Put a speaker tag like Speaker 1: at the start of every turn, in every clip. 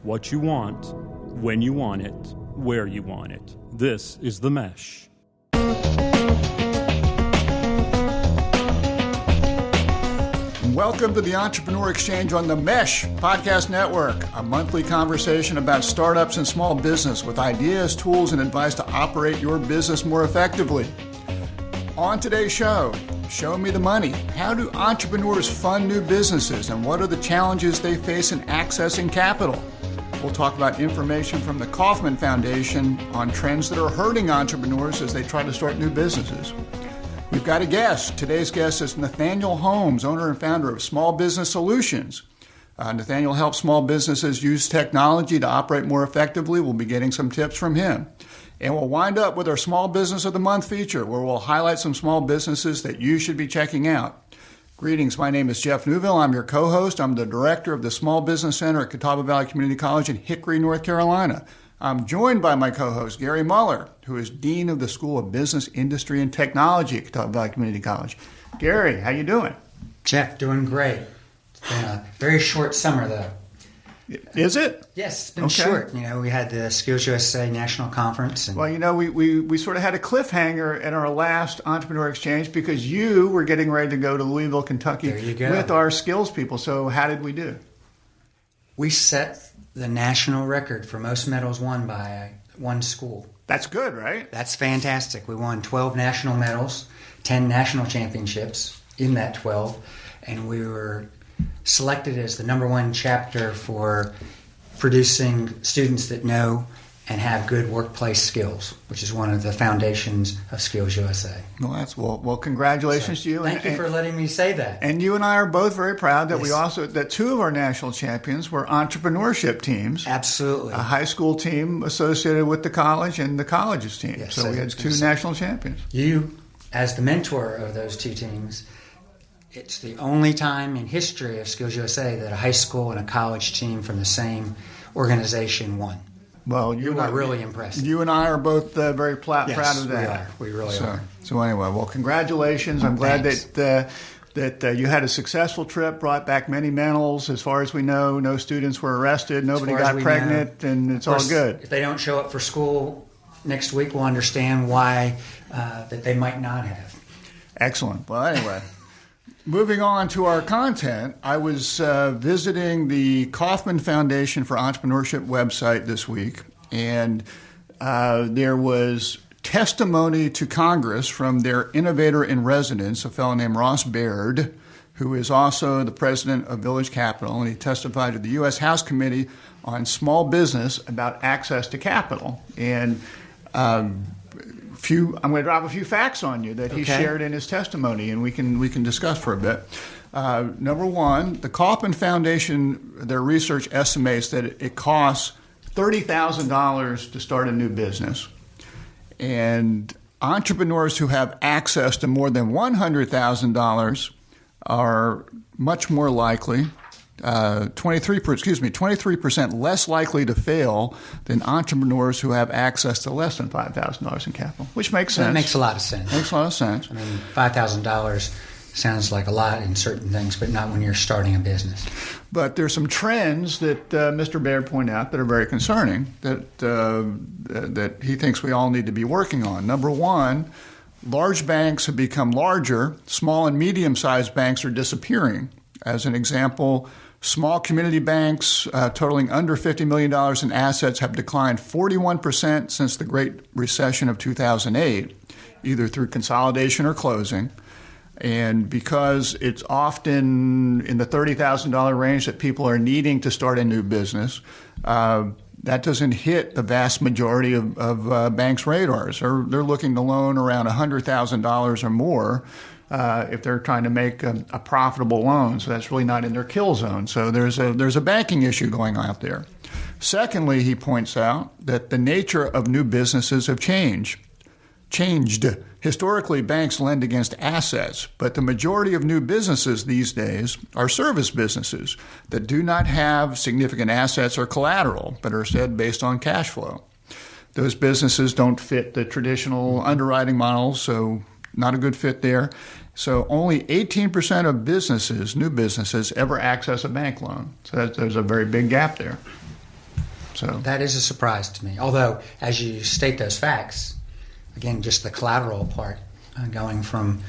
Speaker 1: what you want, when you want it, where you want it. This is The Mesh.
Speaker 2: Welcome to the Entrepreneur Exchange on the Mesh Podcast Network, a monthly conversation about startups and small business with ideas, tools, and advice to operate your business more effectively. On today's show, Show Me the Money. How do entrepreneurs fund new businesses, and what are the challenges they face in accessing capital? We'll talk about information from the Kauffman Foundation on trends that are hurting entrepreneurs as they try to start new businesses. We've got a guest. Today's guest is Nathaniel Holmes, owner and founder of Small Business Solutions. Nathaniel helps small businesses use technology to operate more effectively. We'll be getting some tips from him. And we'll wind up with our Small Business of the Month feature, where we'll highlight some small businesses that you should be checking out. Greetings, my name is Jeff Neuville. I'm your co-host. I'm the director of the Small Business Center at Catawba Valley Community College in Hickory, North Carolina. I'm joined by my co-host, Gary Muller, who is Dean of the School of Business, Industry, and Technology at Catawba Valley Community College. Gary, how you doing?
Speaker 3: Jeff, doing great. It's been a very short summer, though.
Speaker 2: Is it?
Speaker 3: Yes, it's been short. You know, we had the Skills USA National Conference. And
Speaker 2: well, you know, we sort of had a cliffhanger in our last Entrepreneur Exchange because you were getting ready to go to Louisville, Kentucky with our skills people. So how did we do?
Speaker 3: We set the national record for most medals won by one school.
Speaker 2: That's good, right?
Speaker 3: That's fantastic. We won 12 national medals, 10 national championships in that 12, and we were selected as the number one chapter for producing students that know and have good workplace skills, which is one of the foundations of Skills USA.
Speaker 2: Well, congratulations to you.
Speaker 3: Thank you for letting me say that.
Speaker 2: And you and I are both very proud that that two of our national champions were entrepreneurship teams.
Speaker 3: Absolutely.
Speaker 2: A high school team associated with the college and the college's team.
Speaker 3: Yes,
Speaker 2: so we had two national champions.
Speaker 3: You, as the mentor of those two teams, it's the only time in history of Skills USA that a high school and a college team from the same organization won.
Speaker 2: Well,
Speaker 3: you were really impressive.
Speaker 2: You and I are both very proud of that.
Speaker 3: Yes, we really are.
Speaker 2: So anyway, well, congratulations. I'm glad that you had a successful trip, brought back many medals. As far as we know, no students were arrested, nobody got pregnant, and it's all good.
Speaker 3: If they don't show up for school next week, we'll understand why that they might not have.
Speaker 2: Excellent. Well, anyway. Moving on to our content, I was visiting the Kauffman Foundation for Entrepreneurship website this week, and there was testimony to Congress from their innovator in residence, a fellow named Ross Baird, who is also the president of Village Capital, and he testified to the U.S. House Committee on Small Business about access to capital. And I'm going to drop a few facts on you that he shared in his testimony, and we can discuss for a bit. Number one, the Kauffman Foundation, their research estimates that it costs $30,000 to start a new business. And entrepreneurs who have access to more than $100,000 are much more likely, 23% less likely to fail than entrepreneurs who have access to less than $5,000 in capital, which makes sense.
Speaker 3: That makes a lot of sense.
Speaker 2: Makes a lot of sense.
Speaker 3: I mean, $5,000 sounds like a lot in certain things, but not when you're starting a business.
Speaker 2: But there's some trends that Mr. Baird pointed out that are very concerning that he thinks we all need to be working on. Number one, large banks have become larger. Small and medium-sized banks are disappearing. As an example, small community banks totaling under $50 million in assets have declined 41% since the Great Recession of 2008, either through consolidation or closing. And because it's often in the $30,000 range that people are needing to start a new business, that doesn't hit the vast majority of banks' radars. They're looking to loan around $100,000 or more if they're trying to make a profitable loan. So that's really not in their kill zone. So there's a banking issue going on out there. Secondly, he points out that the nature of new businesses have changed. Historically, banks lend against assets, but the majority of new businesses these days are service businesses that do not have significant assets or collateral, but are instead based on cash flow. Those businesses don't fit the traditional underwriting models, so not a good fit there. So only 18% of businesses, new businesses, ever access a bank loan. So there's a very big gap there. So
Speaker 3: that is a surprise to me. Although, as you state those facts, again, just the collateral part, going from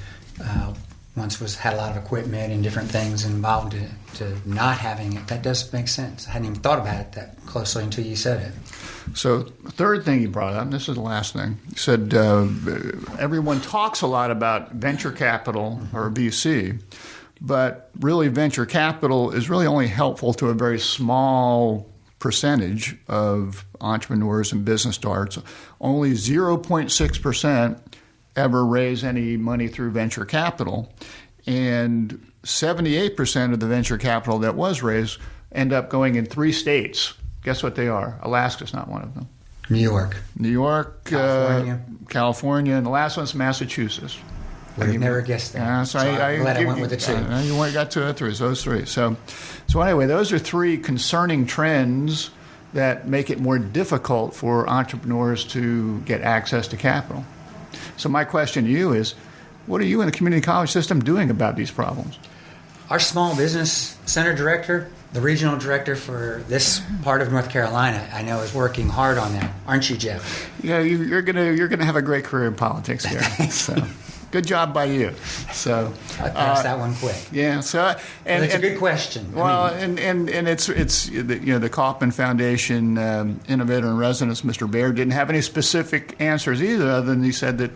Speaker 3: once had a lot of equipment and different things involved to not having it, that does make sense. I hadn't even thought about it that closely until you said it.
Speaker 2: So the third thing you brought up, and this is the last thing, you said everyone talks a lot about venture capital or VC, but really venture capital is really only helpful to a very small percentage of entrepreneurs and business starts. Only 0.6% ever raise any money through venture capital, and 78% of the venture capital that was raised end up going in 3 states. Guess what they are? Alaska's not one of them.
Speaker 3: New York,
Speaker 2: California, and the last one's Massachusetts.
Speaker 3: Would have never guessed that.
Speaker 2: So
Speaker 3: I'm glad I went with the 2.
Speaker 2: You got 2 or 3, those 3. So anyway, those are 3 concerning trends that make it more difficult for entrepreneurs to get access to capital. So my question to you is, what are you in the community college system doing about these problems?
Speaker 3: Our small business center director, the regional director for this part of North Carolina, I know is working hard on that. Aren't you, Jeff?
Speaker 2: Yeah, you're gonna have a great career in politics here. So good job by you. So
Speaker 3: I passed that one quick.
Speaker 2: Yeah. So and
Speaker 3: it's a good question.
Speaker 2: Well, and it's the Kauffman Foundation innovator in residence, Mr. Baird, didn't have any specific answers either, other than he said that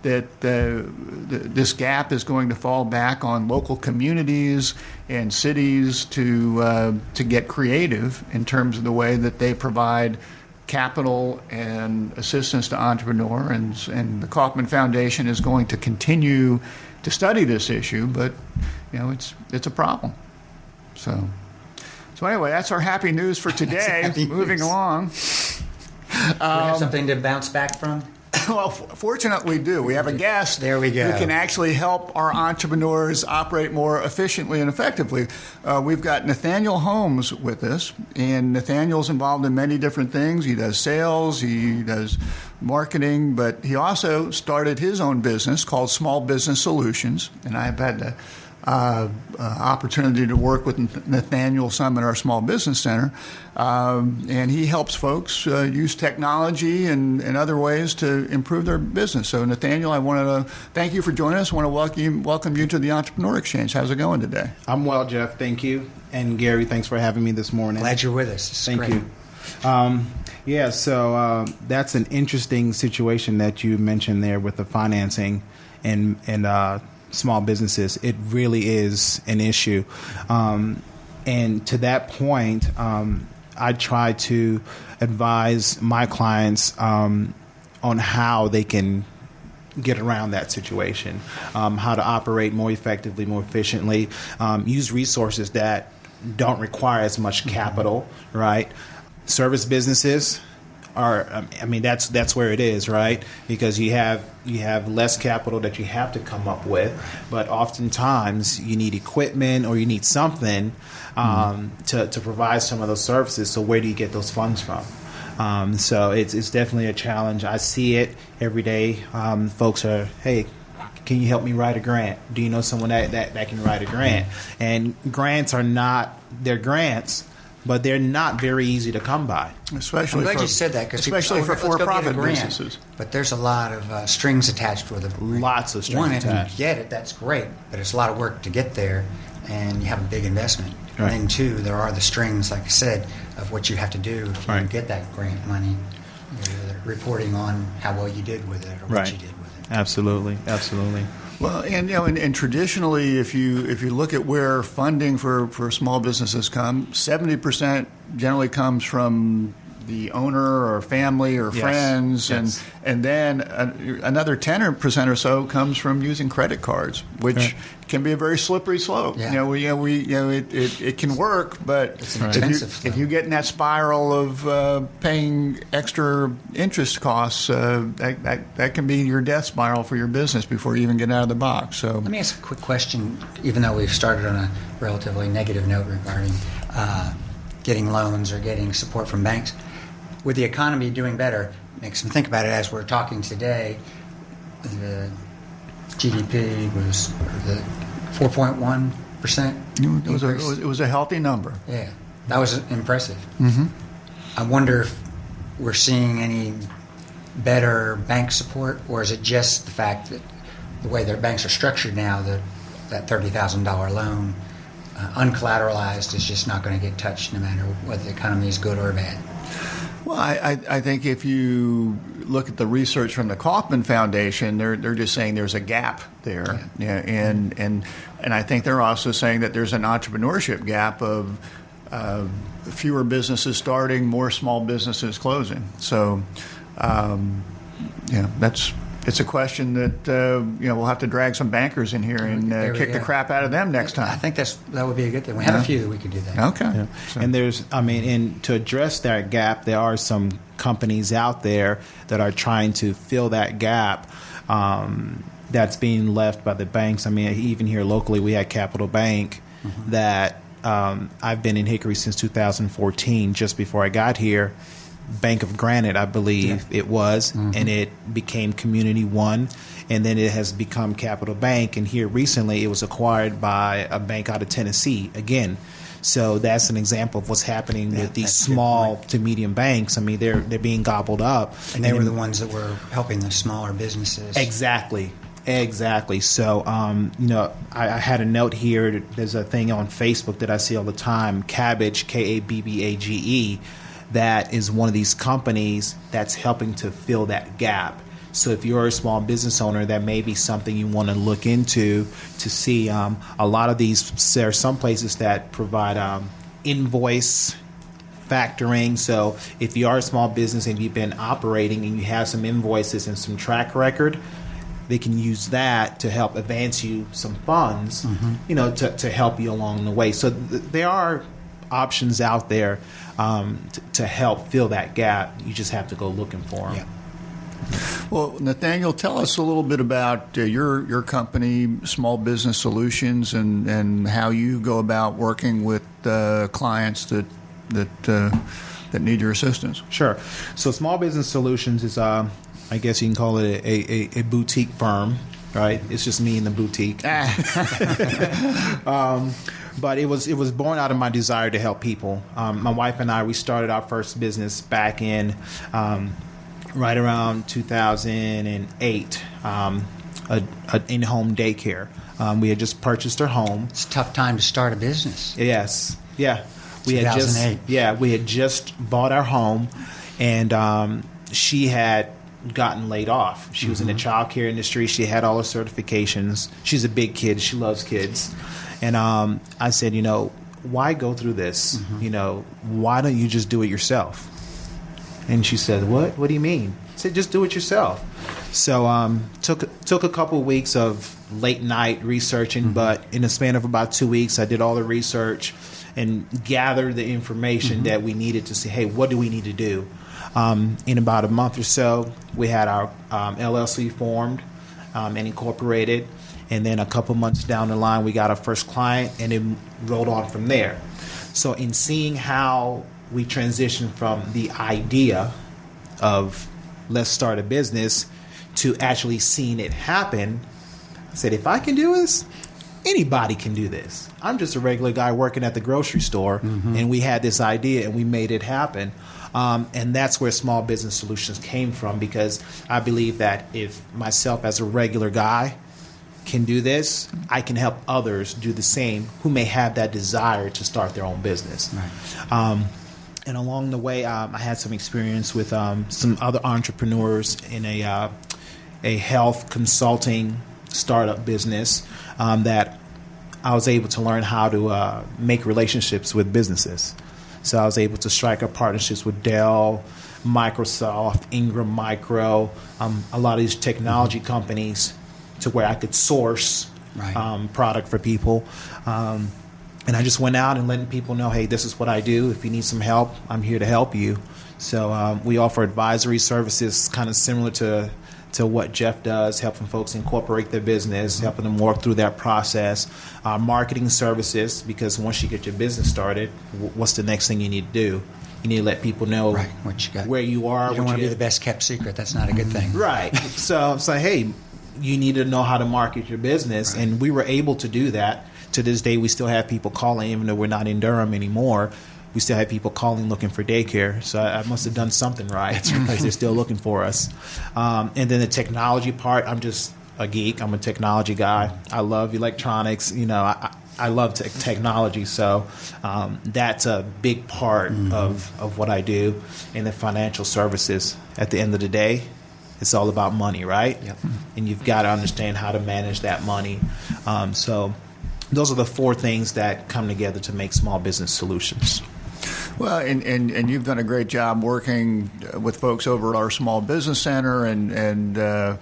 Speaker 2: this gap is going to fall back on local communities and cities to get creative in terms of the way that they provide capital and assistance to entrepreneur, and the Kauffman Foundation is going to continue to study this issue, but it's a problem. So anyway, that's our happy news for today. Moving along.
Speaker 3: We have something to bounce back from?
Speaker 2: Well, fortunately, we do. We have a guest
Speaker 3: there we go.
Speaker 2: who can actually help our entrepreneurs operate more efficiently and effectively. We've got Nathaniel Holmes with us, and Nathaniel's involved in many different things. He does sales, he does marketing, but he also started his own business called Small Business Solutions, and I've had the opportunity to work with Nathaniel some at our Small Business Center, and he helps folks use technology and other ways to improve their business. So, Nathaniel, I want to thank you for joining us. I want to welcome you to the Entrepreneur Exchange. How's it going today?
Speaker 4: I'm well, Jeff. Thank you. And Gary, thanks for having me this morning.
Speaker 3: Glad you're with us. It's
Speaker 4: Thank
Speaker 3: great.
Speaker 4: you. So that's an interesting situation that you mentioned there with the financing and small businesses. It really is an issue. And to that point, I try to advise my clients on how they can get around that situation, how to operate more effectively, more efficiently, use resources that don't require as much capital, right? Service businesses are, that's where it is, right? Because you have less capital that you have to come up with, but oftentimes you need equipment or you need something to provide some of those services. So where do you get those funds from? So it's definitely a challenge. I see it every day. Folks are, hey, can you help me write a grant? Do you know someone that can write a grant? And grants they're grants, but they're not very easy to come by.
Speaker 2: Especially
Speaker 3: I'm glad you said that,
Speaker 2: especially for for-profit businesses.
Speaker 3: But there's a lot of strings attached with it.
Speaker 4: Lots of strings attached.
Speaker 3: One, if you get it, that's great, but it's a lot of work to get there, and you have a big investment.
Speaker 4: Right.
Speaker 3: And then, 2, there are the strings, like I said, of what you have to do to get that grant money. Reporting on how well you did with it or what you did with it.
Speaker 4: Absolutely.
Speaker 2: Well, and traditionally, if you look at where funding for small businesses come, 70% generally comes from the owner or family or friends, and then another 10% or so comes from using credit cards, which can be a very slippery slope.
Speaker 3: Yeah.
Speaker 2: It can work, but
Speaker 3: it's expensive.
Speaker 2: if you get in that spiral of paying extra interest costs, that can be your death spiral for your business before you even get out of the box. So
Speaker 3: let me ask a quick question, even though we've started on a relatively negative note regarding getting loans or getting support from banks. With the economy doing better, makes me think about it as we're talking today. The GDP was 4.1%.
Speaker 2: It was a healthy number.
Speaker 3: Yeah, that was impressive.
Speaker 2: Mm-hmm.
Speaker 3: I wonder if we're seeing any better bank support, or is it just the fact that the way their banks are structured now, that $30,000 loan, uncollateralized, is just not going to get touched no matter whether the economy is good or bad?
Speaker 2: Well, I think if you look at the research from the Kaufman Foundation, they're just saying there's a gap there, and I think they're also saying that there's an entrepreneurship gap of fewer businesses starting, more small businesses closing. So, it's a question that we'll have to drag some bankers in here and kick the crap out of them next time.
Speaker 3: I think that would be a good thing. We have a few that we could do that.
Speaker 2: Okay.
Speaker 4: Yeah.
Speaker 2: So.
Speaker 4: And and to address that gap, there are some companies out there that are trying to fill that gap that's being left by the banks. I mean, even here locally, we had Capital Bank that I've been in Hickory since 2014, just before I got here. Bank of Granite, I believe it was, and it became Community One, and then it has become Capital Bank, and here recently it was acquired by a bank out of Tennessee again. So that's an example of what's happening with these small to medium banks. I mean, they're being gobbled up.
Speaker 3: And they were the ones that were helping the smaller businesses.
Speaker 4: Exactly. So, I had a note here. There's a thing on Facebook that I see all the time, Kabbage, Kabbage, that is one of these companies that's helping to fill that gap. So if you're a small business owner, that may be something you want to look into to see. A lot of these, there are some places that provide invoice factoring. So if you are a small business and you've been operating and you have some invoices and some track record, they can use that to help advance you some funds, to help you along the way. So there are options out there to help fill that gap. You just have to go looking for them.
Speaker 3: Yeah.
Speaker 2: Well, Nathaniel, tell us a little bit about your company, Small Business Solutions, and how you go about working with clients that need your assistance.
Speaker 4: Sure. So Small Business Solutions is, I guess you can call it a boutique firm, right? It's just me in the boutique. But it was born out of my desire to help people. My wife and I, we started our first business back in right around 2008, an in-home daycare. We had just purchased our home.
Speaker 3: It's a tough time to start a business.
Speaker 4: Yes, yeah.
Speaker 3: 2008.
Speaker 4: We had just bought our home, and she had gotten laid off. She was in the child care industry. She had all her certifications. She's a big kid. She loves kids. And I said, why go through this? Why don't you just do it yourself? And she said, what? What do you mean? I said, just do it yourself. So took a couple of weeks of late night researching, but in the span of about 2 weeks, I did all the research and gathered the information that we needed to say, hey, what do we need to do? In about a month or so, we had our LLC formed and incorporated. And then a couple months down the line, we got our first client, and it rolled on from there. So in seeing how we transitioned from the idea of let's start a business to actually seeing it happen, I said, if I can do this, anybody can do this. I'm just a regular guy working at the grocery store, and we had this idea, and we made it happen. And that's where Small Business Solutions came from, because I believe that if myself as a regular guy can do this, I can help others do the same who may have that desire to start their own business. Right. And along the way, I had some experience with some other entrepreneurs in a health consulting startup business that I was able to learn how to make relationships with businesses. So I was able to strike up partnerships with Dell, Microsoft, Ingram Micro, a lot of these technology companies, to where I could source product for people. And I just went out and letting people know, hey, this is what I do. If you need some help, I'm here to help you. So we offer advisory services kind of similar to what Jeff does, helping folks incorporate their business, helping them work through that process. Marketing services, because once you get your business started, what's the next thing you need to do? You need to let people know
Speaker 3: what you got.
Speaker 4: Where you are.
Speaker 3: You don't want to be the best kept secret. That's not a good thing.
Speaker 4: Right. So hey, you need to know how to market your business, and we were able to do that. To this day, we still have people calling, even though we're not in Durham anymore. we still have people calling looking for daycare. So I must have done something right because they're still looking for us. And then the technology part, I'm just a geek. I'm a technology guy. I love electronics. I love technology. So that's a big part of what I do. And the financial services, at the end of the day, it's all about money, right?
Speaker 3: Yep.
Speaker 4: And you've got to understand how to manage that money. So those are the four things that come together to make small business solutions.
Speaker 2: Well, and you've done a great job working with folks over at our small business center, and I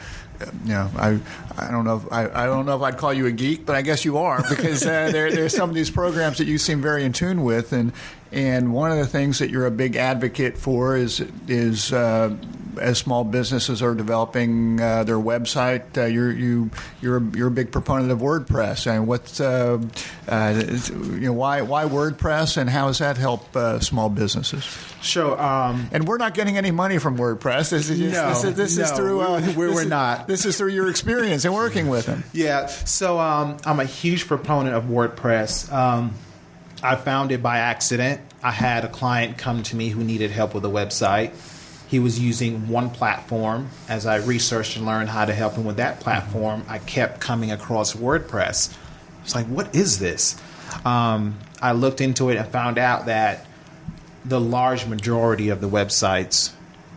Speaker 2: don't know if I'd call you a geek, but I guess you are, because there's some of these programs that you seem very in tune with, and one of the things that you're a big advocate for is as small businesses are developing their website, you're a big proponent of WordPress. And what's why WordPress, and how does that help small businesses?
Speaker 4: Sure.
Speaker 2: And we're not getting any money from WordPress. This is through
Speaker 4: we're not.
Speaker 2: This is through your experience in working with them.
Speaker 4: Yeah. So I'm a huge proponent of WordPress. I found it by accident. I had a client come to me who needed help with a website. He was using one platform. As I researched and learned how to help him with that platform, I kept coming across WordPress. It's like, what is this? I looked into it and found out that the large majority of the websites,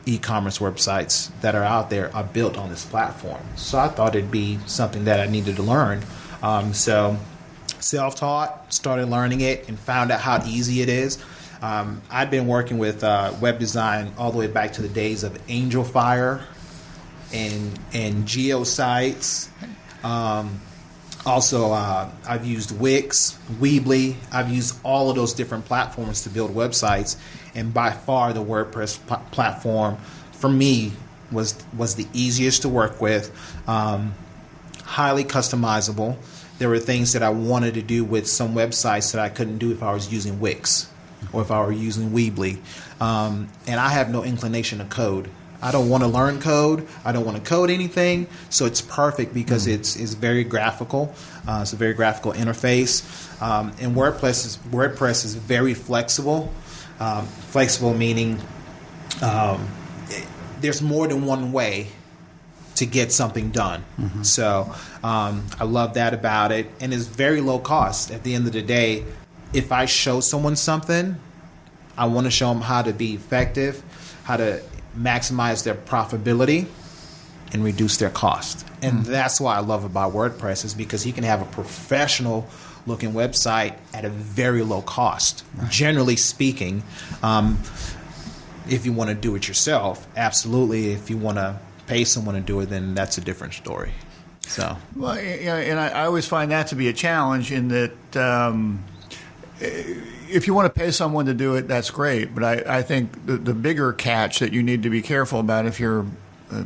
Speaker 4: e-commerce websites that are out there, are built on this platform. So I thought it'd be something that I needed to learn. So self-taught, started learning it, and found out how easy it is. I'd been working with web design all the way back to the days of Angel Fire and GeoSites. Also, I've used Wix, Weebly. I've used all of those different platforms to build websites, and by far the WordPress platform for me was the easiest to work with. Highly customizable. There were things that I wanted to do with some websites that I couldn't do if I was using Wix or if I were using Weebly. And I have no inclination to code. I don't want to learn code. I don't want to code anything. So it's perfect because it's very graphical. It's a very graphical interface. And WordPress is very flexible. Flexible meaning there's more than one way to get something done. So I love that about it. And it's very low cost. At the end of the day, if I show someone something, I want to show them how to be effective, how to maximize their profitability and reduce their cost. And that's what I love about WordPress, is because you can have a professional looking website at a very low cost. Generally speaking, if you want to do it yourself, absolutely. If you want to pay someone to do it, then that's a different story. So, well,
Speaker 2: and I always find that to be a challenge, in that if you want to pay someone to do it, that's great. But I think the bigger catch that you need to be careful about if you're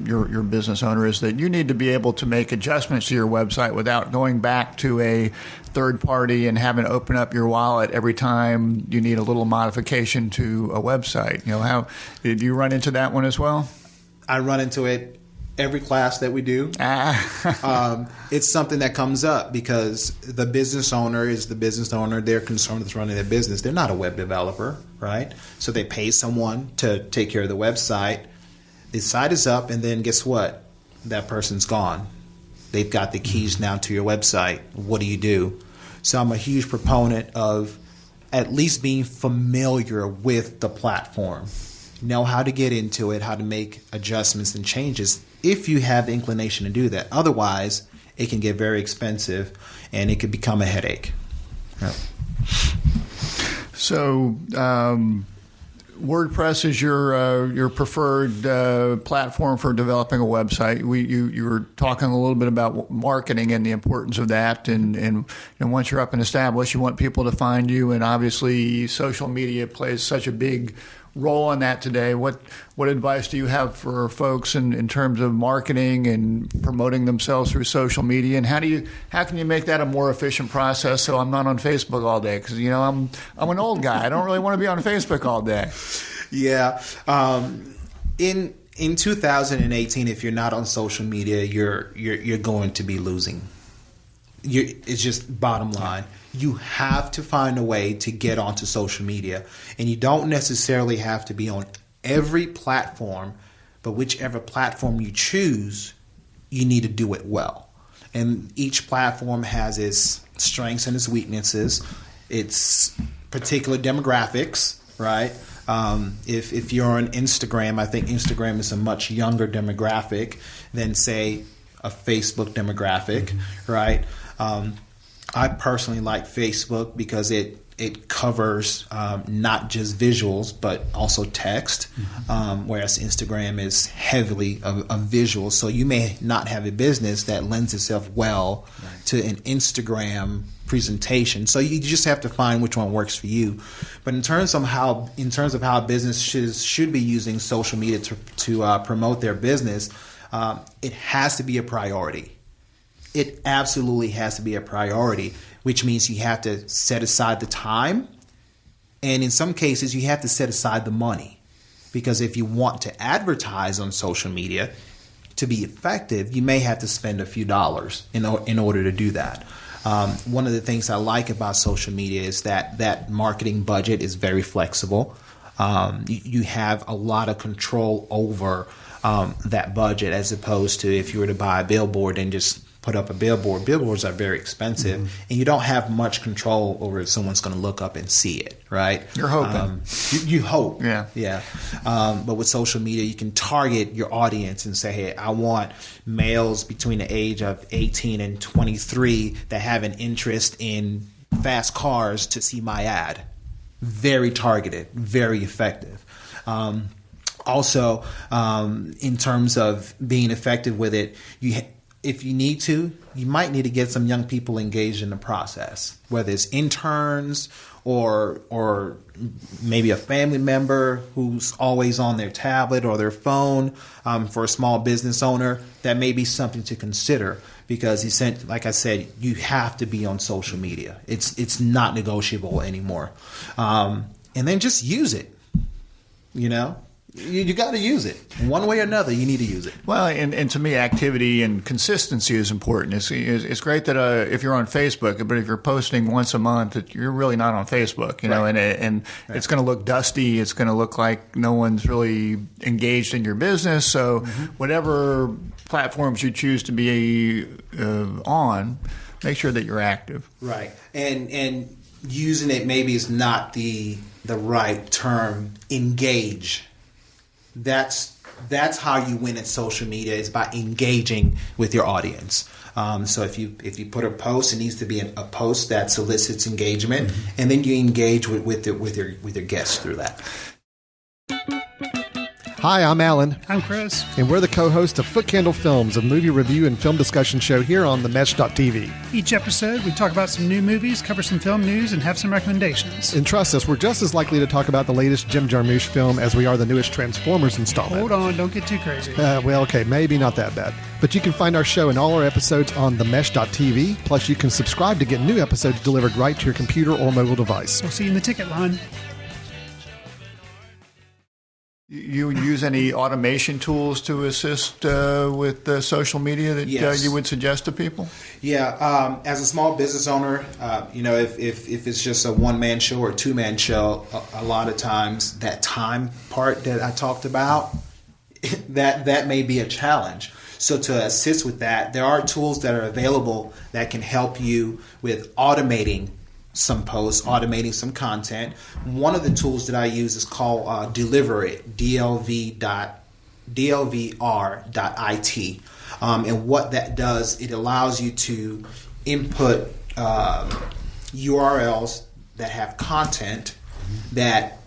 Speaker 2: your business owner is that you need to be able to make adjustments to your website without going back to a third party and having to open up your wallet every time you need a little modification to a website. How did you run into that one as well?
Speaker 4: I run into it every class that we do. It's something that comes up because the business owner is the business owner. They're concerned with running their business. They're not a web developer, right? So they pay someone to take care of the website. The site is up, and then guess what? That person's gone. They've got the keys now to your website. What do you do? So I'm a huge proponent of at least being familiar with the platform. Know how to get into it, how to make adjustments and changes if you have the inclination to do that. Otherwise, it can get very expensive and it could become a headache. Yep.
Speaker 2: So WordPress is your preferred platform for developing a website. You were talking a little bit about marketing and the importance of that, and once you're up and established, you want people to find you, and obviously social media plays such a big role in that today. What advice do you have for folks in terms of marketing and promoting themselves through social media, and how can you make that a more efficient process so I'm not on Facebook all day? Because I'm an old guy. I don't really want to be on Facebook all day.
Speaker 4: Yeah. In 2018, if you're not on social media, you're going to be losing. It's just bottom line. you have to find a way to get onto social media. And you don't necessarily have to be on every platform, but whichever platform you choose, you need to do it well. And each platform has its strengths and its weaknesses, its particular demographics, right? If you're on Instagram, I think Instagram is a much younger demographic than, say, a Facebook demographic, right? I personally like Facebook because it covers not just visuals but also text, whereas Instagram is heavily a visual. So you may not have a business that lends itself well to an Instagram presentation. So you just have to find which one works for you. But in terms of how businesses should be using social media to promote their business, it has to be a priority. It absolutely has to be a priority, which means you have to set aside the time. And in some cases, you have to set aside the money. Because if you want to advertise on social media to be effective, you may have to spend a few dollars in order to do that. One of the things I like about social media is that marketing budget is very flexible. You have a lot of control over that budget, as opposed to if you were to buy a billboard and just put up a billboard. Billboards are very expensive, and you don't have much control over if someone's going to look up and see it, right?
Speaker 2: You're hoping.
Speaker 4: You hope.
Speaker 2: Yeah.
Speaker 4: But with social media, you can target your audience and say, hey, I want males between the age of 18 and 23 that have an interest in fast cars to see my ad. Very targeted, very effective. Also, in terms of being effective with it, if you need to, you might need to get some young people engaged in the process, whether it's interns or maybe a family member who's always on their tablet or their phone. For a small business owner, that may be something to consider, because like I said, you have to be on social media. It's not negotiable anymore. And then just use it, You got to use it. One way or another, you need to use it.
Speaker 2: Well, and to me, activity and consistency is important. It's great that if you're on Facebook, but if you're posting once a month, that you're really not on Facebook, know, and it's going to look dusty. It's going to look like no one's really engaged in your business. So whatever platforms you choose to be on, make sure that you're active.
Speaker 4: Right. And using it maybe is not the right term. Engage. That's how you win at social media, is by engaging with your audience. So if you put a post, it needs to be a post that solicits engagement, and then you engage with your guests through that.
Speaker 5: Hi, I'm Alan.
Speaker 6: I'm Chris.
Speaker 5: And we're the co-hosts of Foot Candle Films, a movie review and film discussion show here on themesh.tv.
Speaker 6: Each episode, we talk about some new movies, cover some film news, and have some recommendations.
Speaker 5: And trust us, we're just as likely to talk about the latest Jim Jarmusch film as we are the newest Transformers installment.
Speaker 6: Hold on, don't get too crazy.
Speaker 5: Well, okay, maybe not that bad. But you can find our show and all our episodes on themesh.tv. Plus, you can subscribe to get new episodes delivered right to your computer or mobile device.
Speaker 6: We'll see you in the ticket line.
Speaker 2: You use any automation tools to assist with social media that you would suggest to people?
Speaker 4: Yeah, as a small business owner, if it's just a one-man show or a two-man show, a lot of times that time part that I talked about, that may be a challenge. So to assist with that, there are tools that are available that can help you with automating some posts, automating some content. One of the tools that I use is called Deliver-It, DLVR.IT. And what that does, it allows you to input URLs that have content that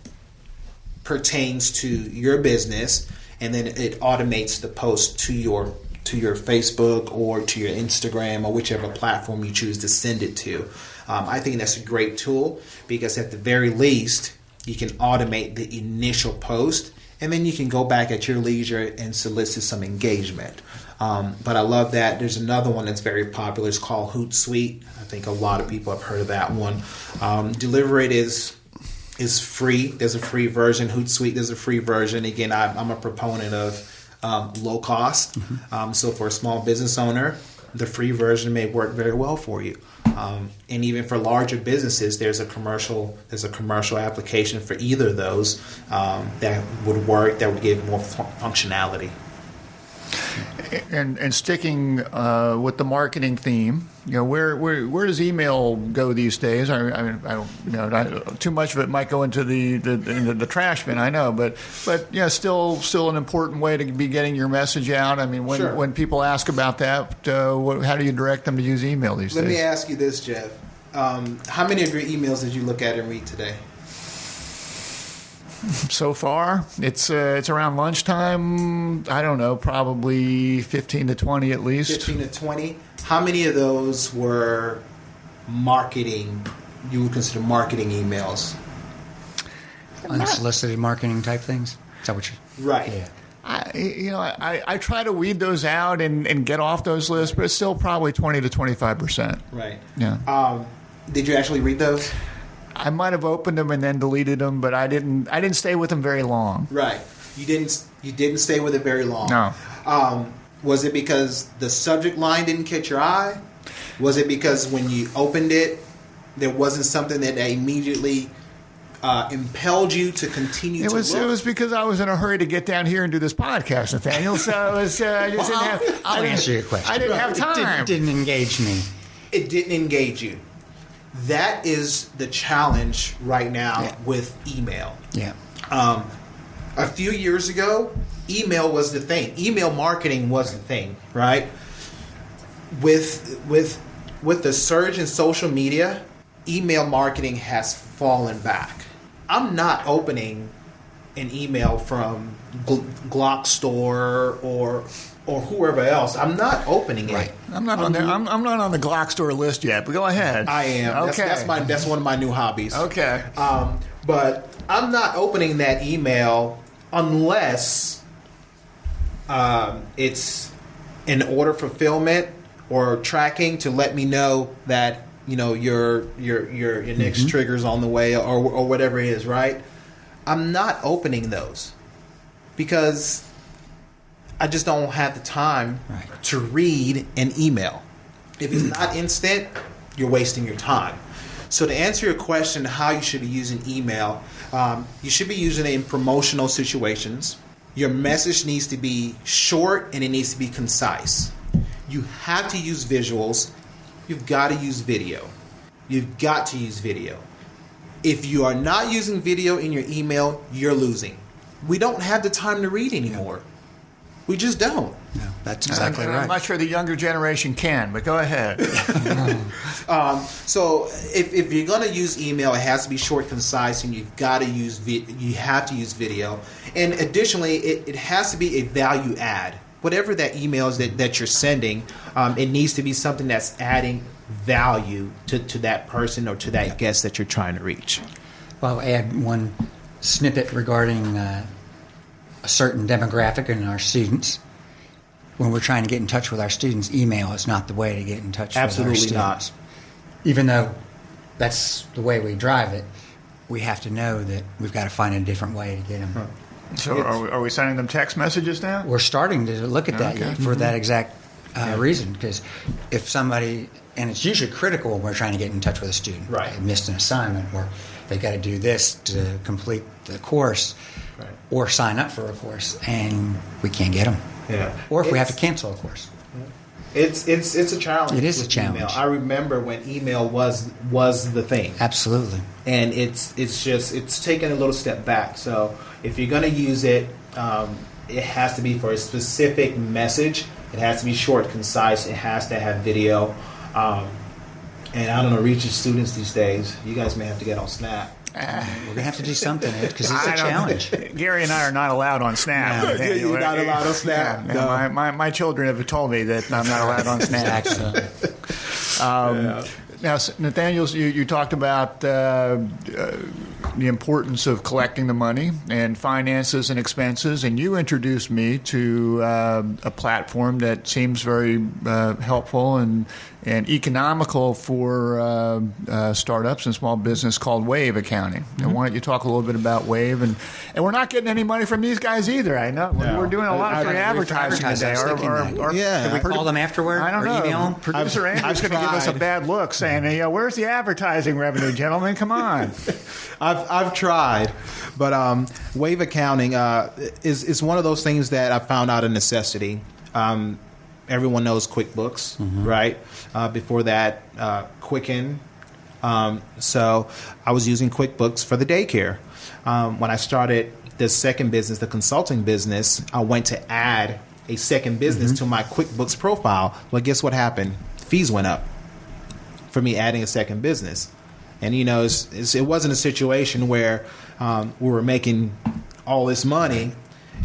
Speaker 4: pertains to your business, and then it automates the post to your Facebook or to your Instagram or whichever platform you choose to send it to. I think that's a great tool, because at the very least, you can automate the initial post, and then you can go back at your leisure and solicit some engagement. But I love that. There's another one that's very popular. It's called Hootsuite. I think a lot of people have heard of that one. Deliver-It is free. There's a free version. Hootsuite, there's a free version. Again, I'm a proponent of low cost. So for a small business owner, the free version may work very well for you. And even for larger businesses, there's a commercial application for either of those that would work, that would give more functionality.
Speaker 2: And sticking with the marketing theme, where does email go these days? I don't too much of it might go into the trash bin, I know, but still an important way to be getting your message out. I mean, when people ask about that, how do you direct them to use email these days?
Speaker 4: Let me ask you this, Jeff. How many of your emails did you look at and read today?
Speaker 2: So far, it's around lunchtime. I don't know, probably 15 to 20 at least.
Speaker 4: 15 to 20. How many of those were marketing? You would consider marketing emails?
Speaker 3: Unsolicited marketing type things. Is that what you?
Speaker 4: Right.
Speaker 3: Yeah.
Speaker 2: I try to weed those out and get off those lists, but it's still probably 20 to 25%.
Speaker 4: Right.
Speaker 2: Yeah.
Speaker 4: Did you actually read those?
Speaker 2: I might have opened them and then deleted them, but I didn't stay with them very long.
Speaker 4: Right. You didn't stay with it very long.
Speaker 2: No.
Speaker 4: Was it because the subject line didn't catch your eye? Was it because when you opened it, there wasn't something that immediately impelled you to continue to look?
Speaker 2: It was because I was in a hurry to get down here and do this podcast, Nathaniel. So it was, I just didn't have.
Speaker 3: I'll answer your question.
Speaker 2: I didn't have time.
Speaker 3: It didn't engage me.
Speaker 4: It didn't engage you. That is the challenge right now with email.
Speaker 3: Yeah.
Speaker 4: A few years ago, email was the thing. Email marketing was the thing, right? With the surge in social media, email marketing has fallen back. I'm not opening an email from Glock Store or whoever else. I'm not opening it.
Speaker 3: Right.
Speaker 2: I'm not on there. I'm not on the Glock store list yet, but go ahead.
Speaker 4: I am.
Speaker 2: Okay.
Speaker 4: That's one of my new hobbies.
Speaker 2: Okay.
Speaker 4: But I'm not opening that email unless it's an order fulfillment or tracking to let me know that your next trigger's on the way or whatever it is. Right. I'm not opening those because I just don't have the time to read an email. If it's not instant, you're wasting your time. So to answer your question, how you should be using email, you should be using it in promotional situations. Your message needs to be short and it needs to be concise. You have to use visuals. You've got to use video. You've got to use video. If you are not using video in your email, you're losing. We don't have the time to read anymore. We just don't.
Speaker 3: No, that's exactly right.
Speaker 2: I'm not sure the younger generation can, but go ahead.
Speaker 4: So if you're going to use email, it has to be short, concise, and you've got to use you have to use video. And additionally, it has to be a value add. Whatever that email is that you're sending, it needs to be something that's adding value to that person or to that guest that you're trying to reach.
Speaker 3: Well, I'll add one snippet regarding a certain demographic in our students. When we're trying to get in touch with our students, email is not the way to get in touch with our students.
Speaker 4: Absolutely not.
Speaker 3: Even though that's the way we drive it, we have to know that we've got to find a different way to get them.
Speaker 2: So are we sending them text messages now?
Speaker 3: We're starting to look at that for that exact reason, because if somebody, and it's usually critical when we're trying to get in touch with a student.
Speaker 4: Right.
Speaker 3: They missed an assignment, or they got to do this to complete the course, or sign up for a course, and we can't get them.
Speaker 4: Yeah.
Speaker 3: Or if we have to cancel a course.
Speaker 4: It's a challenge.
Speaker 3: It is a
Speaker 4: with
Speaker 3: challenge.
Speaker 4: Email. I remember when email was the thing.
Speaker 3: Absolutely.
Speaker 4: And it's taken a little step back. So if you're going to use it, it has to be for a specific message. It has to be short, concise. It has to have video. And I don't know, reaching students these days, you guys may have to get on Snap.
Speaker 3: We're going to have to do something, because it's a challenge.
Speaker 2: Gary and I are not allowed on Snap.
Speaker 4: No. You're not allowed on Snap.
Speaker 2: No. My children have told me that I'm not allowed on Snap.
Speaker 3: Exactly.
Speaker 2: Now, Nathaniel, you talked about the importance of collecting the money and finances and expenses, and you introduced me to a platform that seems very helpful and and economical for startups and small business called Wave Accounting. And why don't you talk a little bit about Wave? And we're not getting any money from these guys either. I know we're doing a lot of free advertising today.
Speaker 3: Can we call them afterward?
Speaker 2: I don't know.
Speaker 3: Email them?
Speaker 2: Producer Andrew's going to give us a bad look, saying, "Where's the advertising revenue, gentlemen? Come on."
Speaker 4: I've tried, but Wave Accounting is one of those things that I found out a necessity. Everyone knows QuickBooks, right? Before that, Quicken. So I was using QuickBooks for the daycare. When I started the second business, the consulting business, I went to add a second business to my QuickBooks profile. Well, guess what happened? Fees went up for me adding a second business. And, it wasn't a situation where we were making all this money.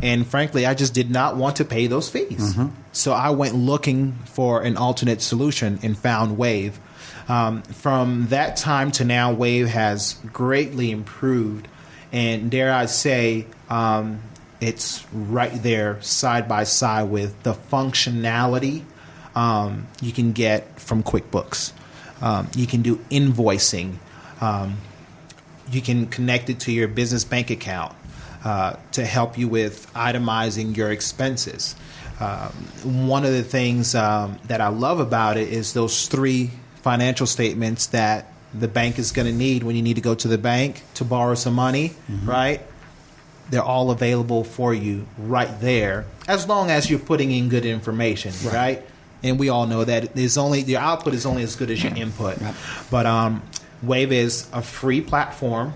Speaker 4: And frankly, I just did not want to pay those fees. So I went looking for an alternate solution and found Wave. From that time to now, Wave has greatly improved. And dare I say, it's right there side by side with the functionality you can get from QuickBooks. You can do invoicing. You can connect it to your business bank account to help you with itemizing your expenses. One of the things that I love about it is those 3 financial statements that the bank is going to need when you need to go to the bank to borrow some money, right? They're all available for you right there, as long as you're putting in good information, right? And we all know that your output is only as good as your input. Right. But Wave is a free platform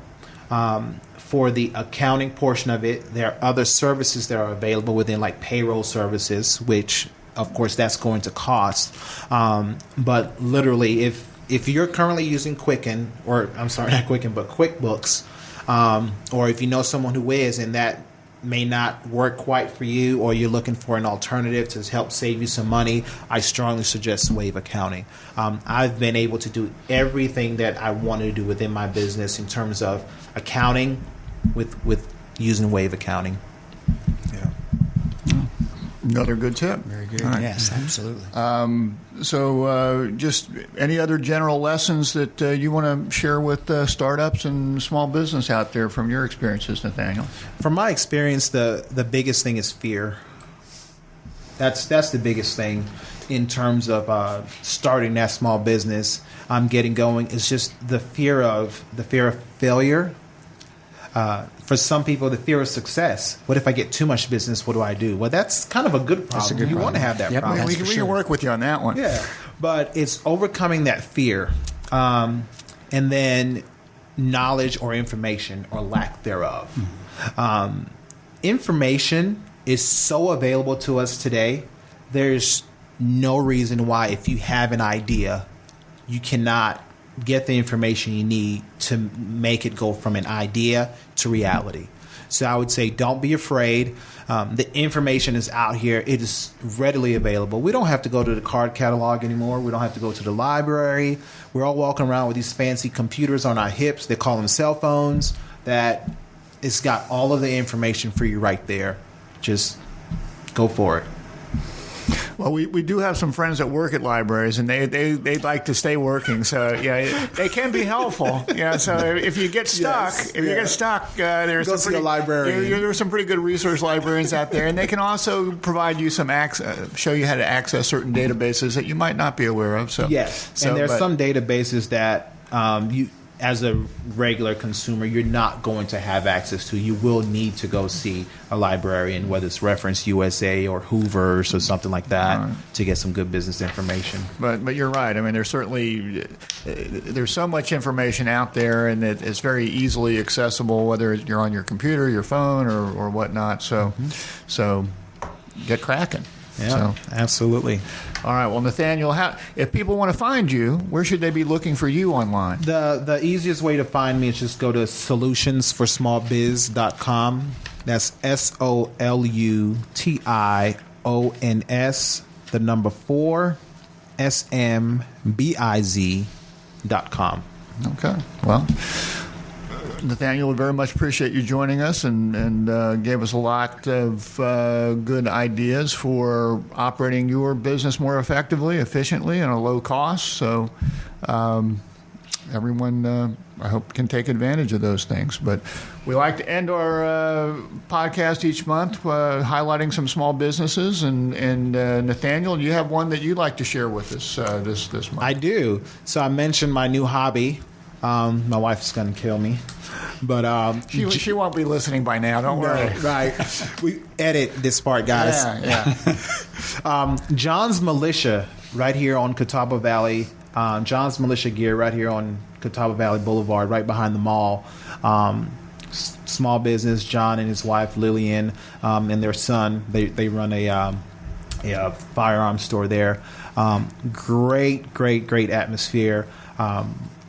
Speaker 4: for the accounting portion of it. There are other services that are available within, like payroll services, which, of course, that's going to cost. But literally, if you're currently using Quicken, or I'm sorry, not Quicken, but QuickBooks, or if you know someone who is, and that may not work quite for you, or you're looking for an alternative to help save you some money, I strongly suggest Wave Accounting. I've been able to do everything that I wanted to do within my business in terms of accounting with using Wave Accounting. Yeah.
Speaker 2: Another good tip.
Speaker 3: Very good.
Speaker 2: Right.
Speaker 3: Yes, absolutely.
Speaker 2: So just any other general lessons that you want to share with startups and small business out there from your experiences, Nathaniel?
Speaker 4: From my experience, the biggest thing is fear. That's the biggest thing in terms of starting that small business. Getting going is just the fear of failure. For some people, the fear of success. What if I get too much business? What do I do? Well, that's kind of a good problem. You want to have that problem.
Speaker 2: We can work with you on that one.
Speaker 4: Yeah, but it's overcoming that fear, and then knowledge or information or lack thereof. Information is so available to us today. There's no reason why, if you have an idea, you cannot get the information you need to make it go from an idea to reality. So I would say don't be afraid. The information is out here. It is readily available. We don't have to go to the card catalog anymore. We don't have to go to the library. We're all walking around with these fancy computers on our hips. They call them cell phones. That it's got all of the information for you right there. Just go for it.
Speaker 2: Well, we do have some friends that work at libraries, and they like to stay working. So yeah, they can be helpful. Yeah. So if you get stuck, there's some pretty good resource librarians out there, and they can also provide you some show you how to access certain databases that you might not be aware of. So
Speaker 4: yes, and there's some databases that you, as a regular consumer, you're not going to have access to. You will need to go see a librarian, whether it's Reference USA or Hoover's or something like that, to get some good business information.
Speaker 2: But you're right. I mean, there's so much information out there, and it's very easily accessible, whether you're on your computer, your phone, or whatnot. So get cracking.
Speaker 4: Yeah, absolutely.
Speaker 2: All right. Well, Nathaniel, if people want to find you, where should they be looking for you online? The
Speaker 4: easiest way to find me is just go to solutionsforsmallbiz.com. That's SOLUTIONS, the number 4, SMBIZ.com.
Speaker 2: Okay. Well, Nathaniel, we very much appreciate you joining us and gave us a lot of good ideas for operating your business more effectively, efficiently, and at a low cost. So everyone, I hope, can take advantage of those things. But we like to end our podcast each month highlighting some small businesses. And Nathaniel, you have one that you'd like to share with us this month.
Speaker 4: I do. So I mentioned my new hobby. My wife is going to kill me, but
Speaker 2: she won't be listening by now. Don't worry.
Speaker 4: Right. We edit this part, guys.
Speaker 2: Yeah.
Speaker 4: John's Militia, right here on Catawba Valley. John's Militia Gear, right here on Catawba Valley Boulevard, right behind the mall. Small business. John and his wife Lillian and their son. They run a firearms store there. Great atmosphere.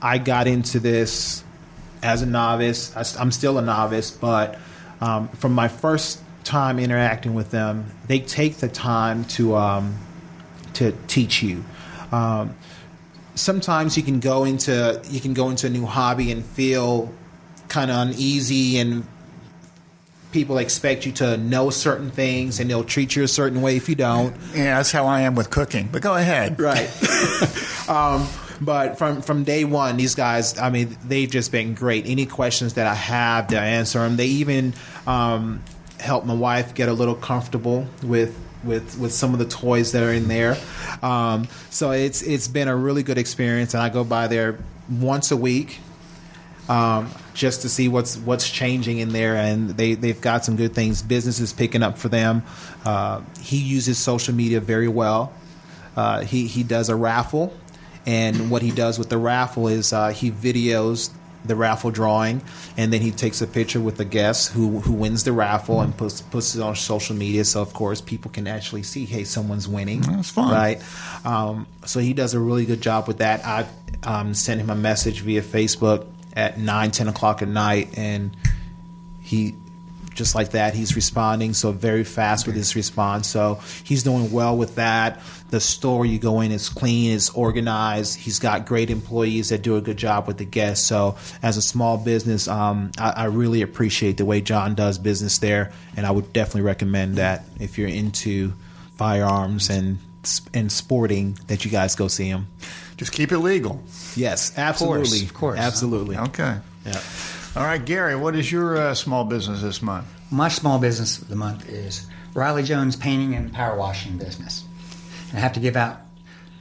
Speaker 4: I got into this as a novice. I'm still a novice, but from my first time interacting with them, they take the time to teach you. Sometimes you can go into a new hobby and feel kind of uneasy, and people expect you to know certain things, and they'll treat you a certain way if you don't.
Speaker 2: Yeah, that's how I am with cooking. But go ahead.
Speaker 4: Right. But from day one, these guys, I mean, they've just been great. Any questions that I have, they answer them. They even help my wife get a little comfortable with some of the toys that are in there. So it's been a really good experience, and I go by there once a week just to see what's changing in there, and they've got some good things. Business is picking up for them. He uses social media very well. He does a raffle. And what he does with the raffle is he videos the raffle drawing, and then he takes a picture with the guest who wins the raffle and puts it on social media. So, of course, people can actually see, hey, someone's winning.
Speaker 2: That's fun.
Speaker 4: Right? So he does a really good job with that. I sent him a message via Facebook at 9, 10 o'clock at night, and he... just like that, he's responding, so very fast with his response. So he's doing well with that. The store you go in is clean, is organized. He's got great employees that do a good job with the guests. So as a small business, I really appreciate the way John does business there, and I would definitely recommend that if you're into firearms and sporting, that you guys go see him.
Speaker 2: Just keep it legal.
Speaker 4: Yes, absolutely.
Speaker 3: Of course.
Speaker 4: Absolutely.
Speaker 2: Okay.
Speaker 4: Yeah.
Speaker 2: All right, Gary, what is your small business this month?
Speaker 3: My small business of the month is Riley Jones Painting and Power Washing Business. And I have to give out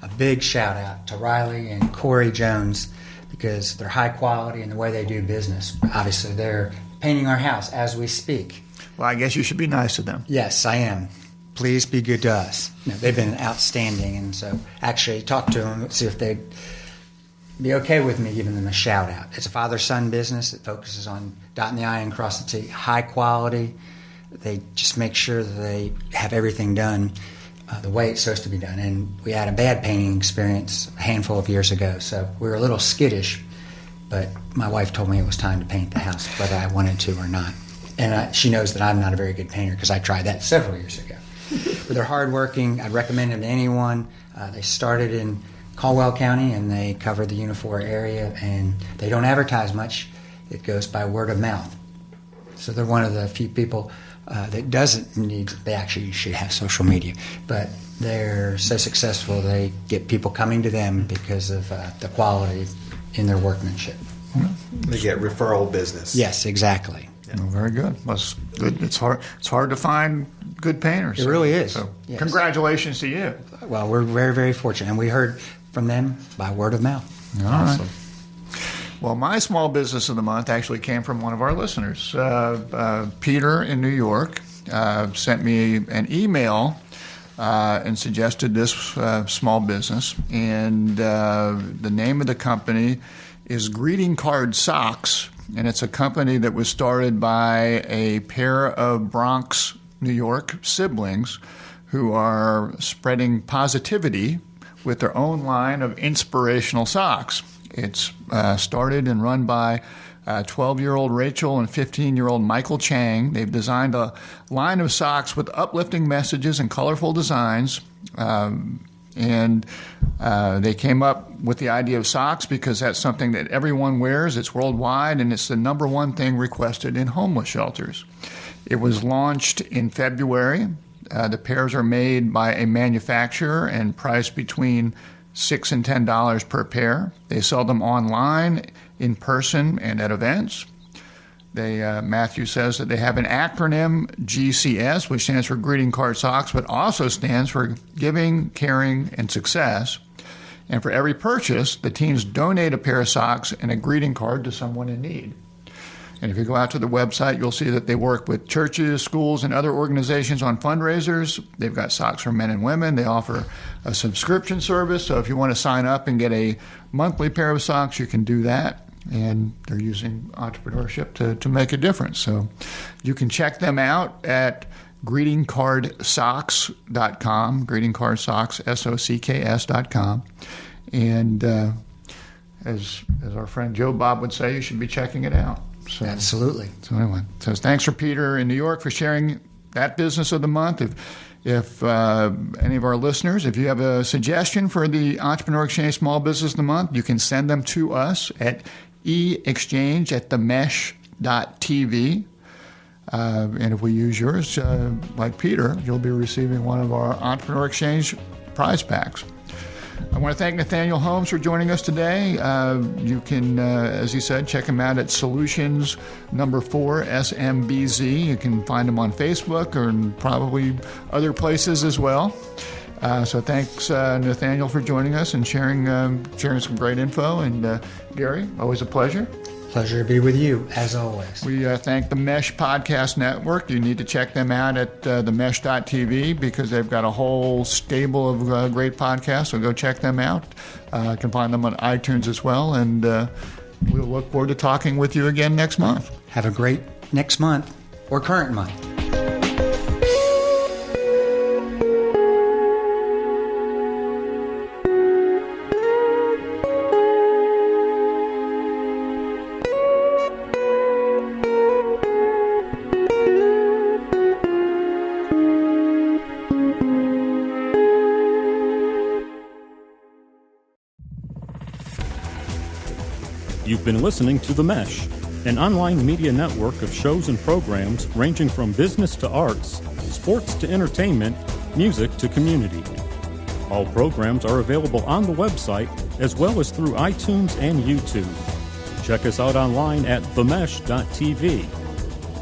Speaker 3: a big shout out to Riley and Corey Jones because they're high quality in the way they do business. Obviously, they're painting our house as we speak.
Speaker 2: Well, I guess you should be nice to them.
Speaker 3: Yes, I am. Please be good to us. No, they've been outstanding, and so actually talk to them, see if they'd be okay with me giving them a shout out. It's a father-son business that focuses on dotting the I and cross the T. High quality. They just make sure that they have everything done the way it's supposed to be done. And we had a bad painting experience a handful of years ago, so we were a little skittish. But my wife told me it was time to paint the house, whether I wanted to or not. And she knows that I'm not a very good painter because I tried that several years ago. But they're hardworking. I'd recommend them to anyone. They started in Caldwell County, and they cover the Unifor area, and they don't advertise much. It goes by word of mouth. So they're one of the few people that doesn't need, they actually should have social media, but they're so successful they get people coming to them because of the quality in their workmanship.
Speaker 4: They get referral business.
Speaker 3: Yes, exactly.
Speaker 2: Yeah. Well, very good. Well, it's good. It's hard to find good painters.
Speaker 3: It really is.
Speaker 2: So
Speaker 3: yes.
Speaker 2: Congratulations to you.
Speaker 3: Well, we're very, very fortunate, and we heard from them by word of mouth.
Speaker 2: All right. Well, my small business of the month actually came from one of our listeners. Peter in New York sent me an email and suggested this small business. And the name of the company is Greeting Card Socks. And it's a company that was started by a pair of Bronx, New York siblings who are spreading positivity with their own line of inspirational socks. It's started and run by 12-year-old Rachel and 15-year-old Michael Chang. They've designed a line of socks with uplifting messages and colorful designs And they came up with the idea of socks because that's something that everyone wears. It's worldwide, and it's the number one thing requested in homeless shelters. It was launched in February. The pairs are made by a manufacturer and priced between $6 and $10 per pair. They sell them online, in person, and at events. Matthew says that they have an acronym, GCS, which stands for Greeting Card Socks, but also stands for Giving, Caring, and Success. And for every purchase, the teams donate a pair of socks and a greeting card to someone in need. And if you go out to the website, you'll see that they work with churches, schools, and other organizations on fundraisers. They've got socks for men and women. They offer a subscription service. So if you want to sign up and get a monthly pair of socks, you can do that. And they're using entrepreneurship to make a difference. So you can check them out at greetingcardsocks.com, greetingcardsocks.com. And as our friend Joe Bob would say, you should be checking it out. So,
Speaker 3: absolutely.
Speaker 2: So anyway, so thanks for Peter in New York for sharing that business of the month. If any of our listeners, if you have a suggestion for the Entrepreneur Exchange Small Business of the Month, you can send them to us at exchange@themesh.tv. And if we use yours, like Peter, you'll be receiving one of our Entrepreneur Exchange prize packs. I want to thank Nathaniel Holmes for joining us today. You can, as he said, check him out at Solutions 4 SMBZ. You can find him on Facebook or probably other places as well. So thanks, Nathaniel, for joining us and sharing some great info. And Gary, always a pleasure.
Speaker 3: Pleasure to be with you, as always.
Speaker 2: We thank the Mesh Podcast Network. You need to check them out at themesh.tv because they've got a whole stable of great podcasts, so go check them out. You can find them on iTunes as well, and we'll look forward to talking with you again next month.
Speaker 3: Have a great next month or current month.
Speaker 1: You've been listening to The Mesh, an online media network of shows and programs ranging from business to arts, sports to entertainment, music to community. All programs are available on the website as well as through iTunes and YouTube. Check us out online at themesh.tv.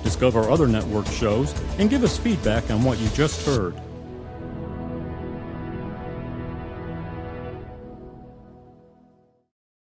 Speaker 1: Discover other network shows and give us feedback on what you just heard.